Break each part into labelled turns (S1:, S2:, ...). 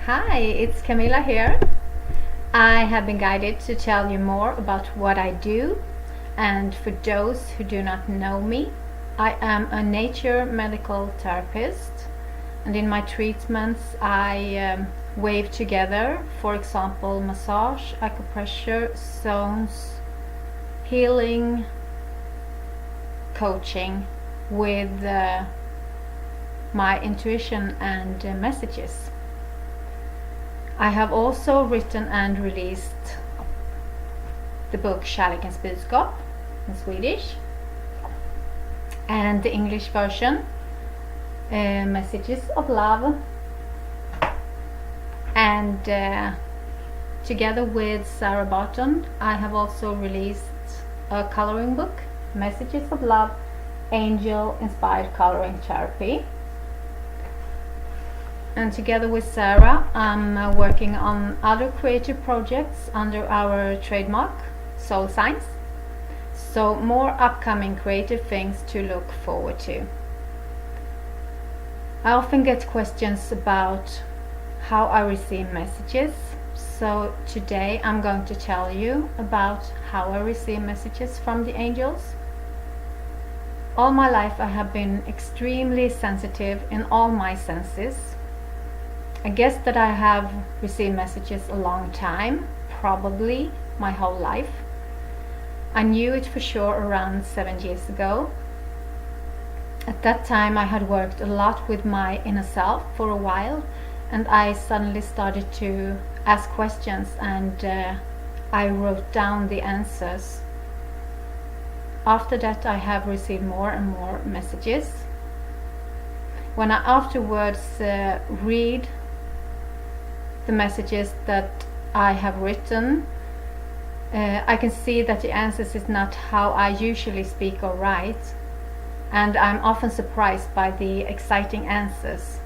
S1: Hi, it's Camilla here. I have been guided to tell you more about what I do, and for those who do not know me, I am a nature medical therapist, and in my treatments I wave together, for example, massage, acupressure, zones, healing, coaching with my intuition and messages. I have also written and released the book Kärlekens budskap in Swedish, and the English version, Messages of Love, and together with Sarah Barton I have also released a coloring book, Messages of Love, Angel Inspired Coloring Therapy. And together with Sarah, I'm working on other creative projects under our trademark, Soul Signs. So more upcoming creative things to look forward to. I often get questions about how I receive messages. So today I'm going to tell you about how I receive messages from the angels. All my life I have been extremely sensitive in all my senses. I guess that I have received messages a long time, probably my whole life. I knew it for sure around 7 years ago. At that time I had worked a lot with my inner self for a while, and I suddenly started to ask questions, and I wrote down the answers. After that I have received more and more messages. When I afterwards read the messages that I have written, I can see that the answers is not how I usually speak or write, and I'm often surprised by the exciting answers,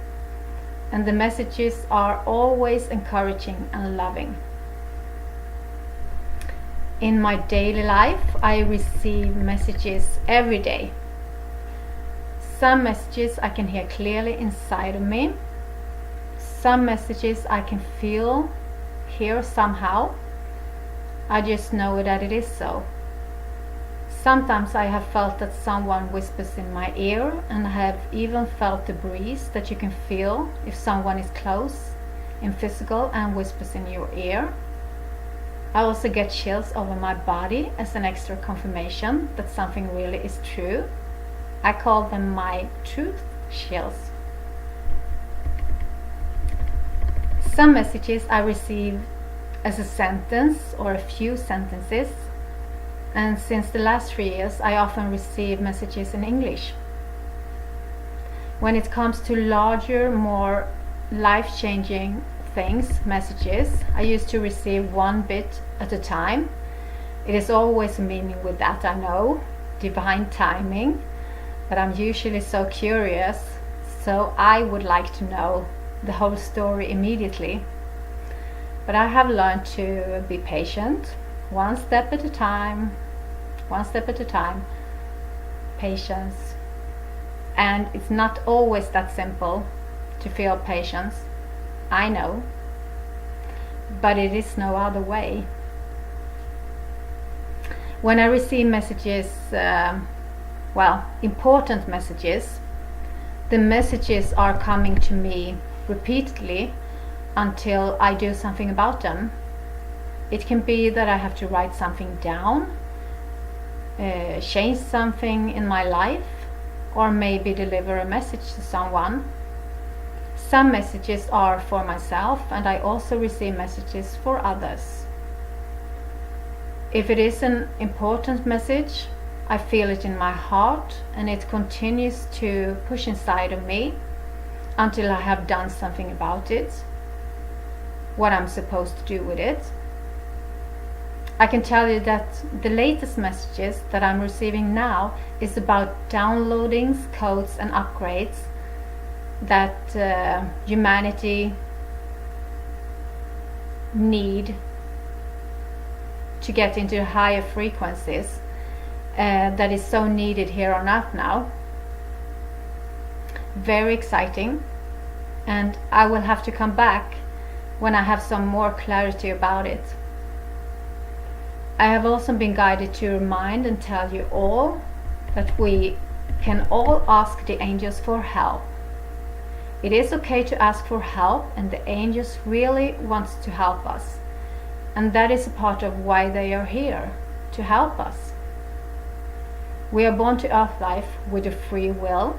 S1: and the messages are always encouraging and loving. In my daily life I receive messages every day. Some messages I can hear clearly inside of me. Some messages I can feel here somehow. I just know that it is so. Sometimes I have felt that someone whispers in my ear, and I have even felt the breeze that you can feel if someone is close in physical and whispers in your ear. I also get chills over my body as an extra confirmation that something really is true. I call them my truth chills. Some messages I receive as a sentence or a few sentences, and since the last 3 years I often receive messages in English. When it comes to larger, more life-changing things, messages, I used to receive one bit at a time. It is always a meaning with that, I know, divine timing, but I'm usually so curious, so I would like to know the whole story immediately. But I have learned to be patient, one step at a time, patience. And it's not always that simple to feel patience, I know, but it is no other way. When I receive messages, important messages, the messages are coming to me repeatedly until I do something about them. It can be that I have to write something down, change something in my life, or maybe deliver a message to someone. Some messages are for myself, and I also receive messages for others. If it is an important message, I feel it in my heart, and it continues to push inside of me until I have done something about it, what I'm supposed to do with it. I can tell you that the latest messages that I'm receiving now is about downloadings, codes and upgrades that humanity need to get into higher frequencies, that is so needed here on Earth now. Very exciting, and I will have to come back when I have some more clarity about it. I have also been guided to remind and tell you all that we can all ask the angels for help. It is okay to ask for help, and the angels really want to help us. And that is a part of why they are here, to help us. We are born to earth life with a free will,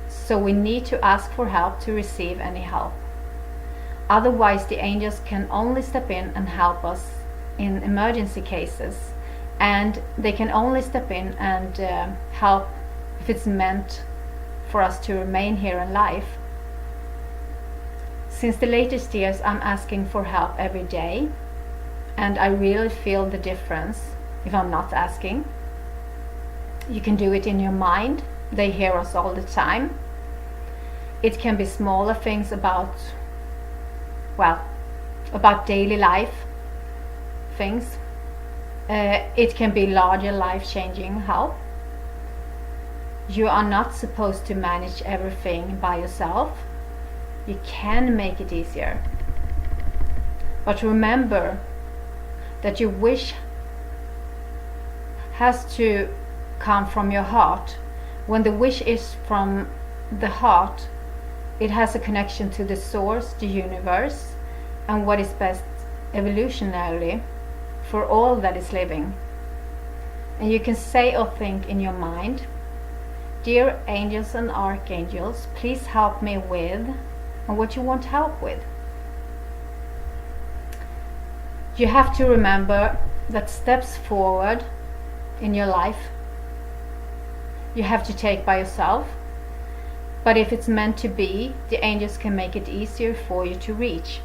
S1: so we need to ask for help to receive any help. Otherwise, the angels can only step in and help us in emergency cases, and they can only step in and help if it's meant for us to remain here in life. Since the latest years, I'm asking for help every day, and I really feel the difference if I'm not asking. You can do it in your mind. They hear us all the time. It can be smaller things about daily life things. It can be larger life-changing help. You are not supposed to manage everything by yourself. You can make it easier. But remember that your wish has to come from your heart. When the wish is from the heart, it has a connection to the source, the universe, and what is best evolutionarily for all that is living. And you can say or think in your mind, "Dear angels and archangels, please help me with," and what you want help with. You have to remember that steps forward in your life you have to take by yourself, but if it's meant to be, the angels can make it easier for you to reach.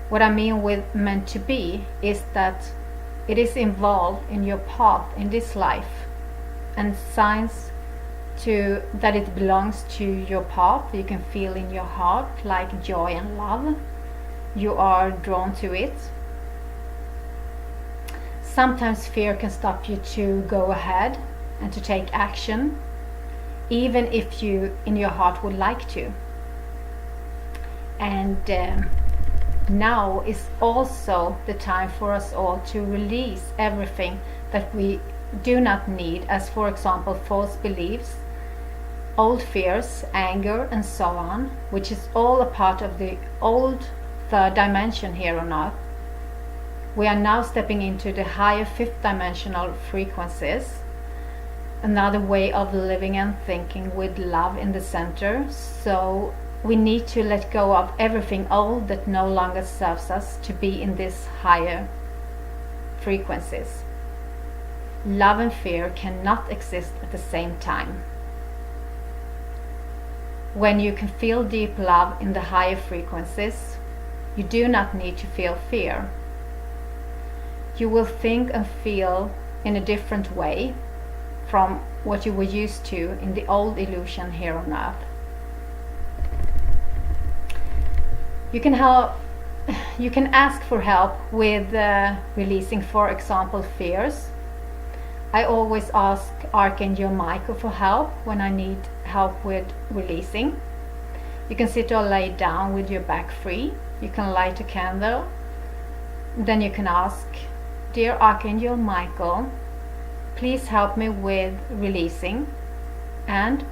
S1: What I mean with meant to be is that it is involved in your path in this life, and signs to that it belongs to your path you can feel in your heart, like joy and love. You are drawn to it. Sometimes fear can stop you to go ahead and to take action, even if you in your heart would like to. And now is also the time for us all to release everything that we do not need, as for example false beliefs, old fears, anger, and so on, which is all a part of the old third dimension here on earth. We are now stepping into the higher fifth dimensional frequencies, another way of living and thinking with love in the center. So we need to let go of everything old that no longer serves us to be in these higher frequencies. Love and fear cannot exist at the same time. When you can feel deep love in the higher frequencies, you do not need to feel fear. You will think and feel in a different way from what you were used to in the old illusion here on earth. You can ask for help with releasing, for example, fears. I always ask Archangel Michael for help when I need help with releasing. You can sit or lay down with your back free. You can light a candle. Then you can ask, "Dear Archangel Michael, please help me with releasing," and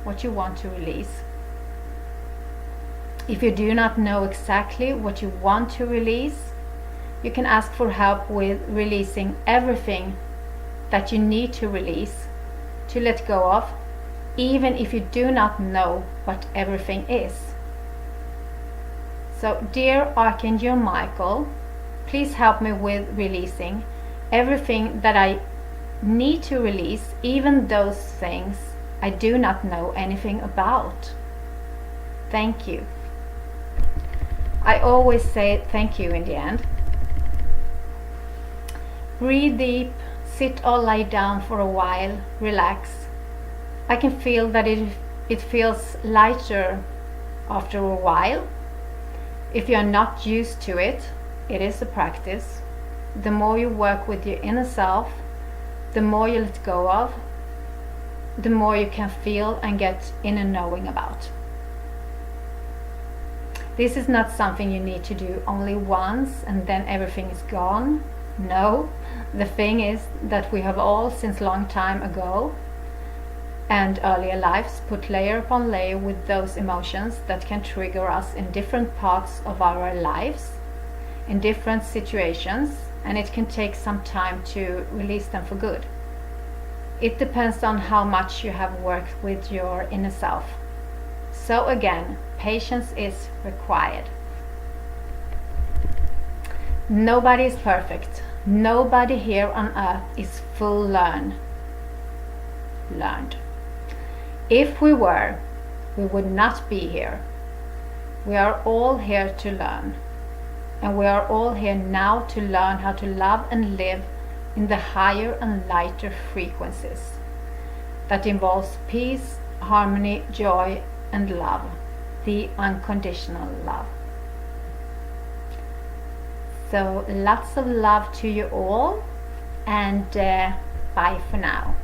S1: what you want to release. If you do not know exactly what you want to release, you can ask for help with releasing everything that you need to release, to let go of, even if you do not know what everything is. So, "Dear Archangel Michael, please help me with releasing everything that I need to release, even those things I do not know anything about. Thank you." I always say thank you in the end. Breathe deep, sit or lie down for a while, relax. I can feel that it feels lighter after a while. If you are not used to it, it is a practice. The more you work with your inner self, the more you let go of, the more you can feel and get inner knowing about. This is not something you need to do only once and then everything is gone. No, the thing is that we have all since long time ago and earlier lives put layer upon layer with those emotions that can trigger us in different parts of our lives, in different situations, and it can take some time to release them for good. It depends on how much you have worked with your inner self. So again, patience is required. Nobody is perfect. Nobody here on earth is full learned. If we were, we would not be here. We are all here to learn. And we are all here now to learn how to love and live in the higher and lighter frequencies. That involves peace, harmony, joy, and love. The unconditional love. So lots of love to you all, and bye for now.